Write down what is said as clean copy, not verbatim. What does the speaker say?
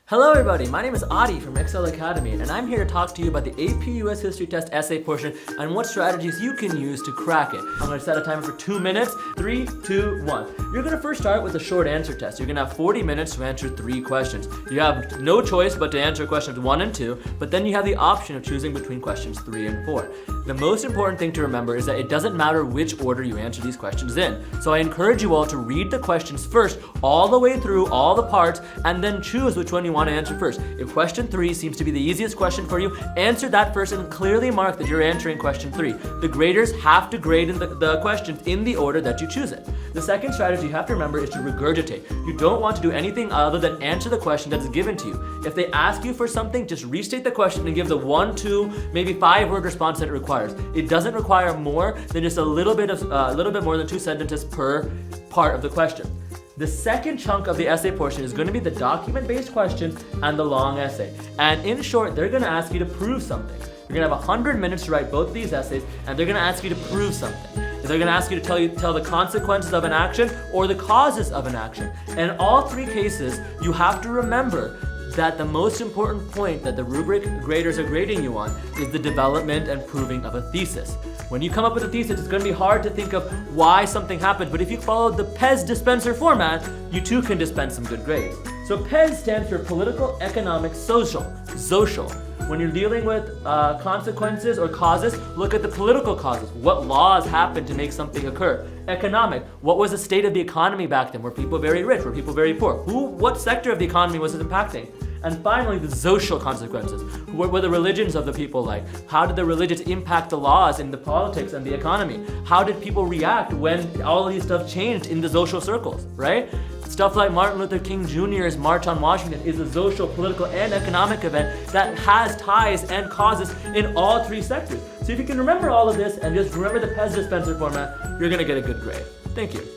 Hello everybody, my name is Adi from Excel Academy and I'm here to talk to you about the AP US History Test essay portion and what strategies you can use to crack it. I'm going to set a timer for 2 minutes. 3, 2, 1. You're going to first start with a short answer test. You're going to have 40 minutes to answer 3 questions. You have no choice but to answer questions 1 and 2, but then you have the option of choosing between questions 3 and 4. The most important thing to remember is that it doesn't matter which order you answer these questions in. So I encourage you all to read the questions first, all the way through, all the parts, and then choose which one you want to answer first. If question 3 seems to be the easiest question for you, answer that first and clearly mark that you're answering question 3. The graders have to grade the questions in the order that you choose it. The second strategy you have to remember is to regurgitate. You don't want to do anything other than answer the question that's given to you. If they ask you for something, just restate the question and give the 1, 2, maybe 5 word response that it requires. It doesn't require more than just a little bit more than 2 sentences per part of the question. The second chunk of the essay portion is going to be the document-based question and the long essay. And in short, they're going to ask you to prove something. You're going to have 100 minutes to write both these essays, and they're going to ask you to prove something. They're going to ask you to tell the consequences of an action or the causes of an action. And in all 3 cases, you have to remember that the most important point that the rubric graders are grading you on is the development and proving of a thesis. When you come up with a thesis, it's going to be hard to think of why something happened, but if you follow the PEZ dispenser format, you too can dispense some good grades. So PEZ stands for Political, Economic, Social, Zocial. When you're dealing with consequences or causes, look at the political causes. What laws happened to make something occur? Economic. What was the state of the economy back then? Were people very rich? Were people very poor? What sector of the economy was it impacting? And finally, the social consequences. What were the religions of the people like? How did the religions impact the laws and the politics and the economy? How did people react when all of these stuff changed in the social circles, right? Stuff like Martin Luther King Jr.'s March on Washington is a social, political, and economic event that has ties and causes in all 3 sectors. So if you can remember all of this and just remember the PEZ dispenser format, you're going to get a good grade. Thank you.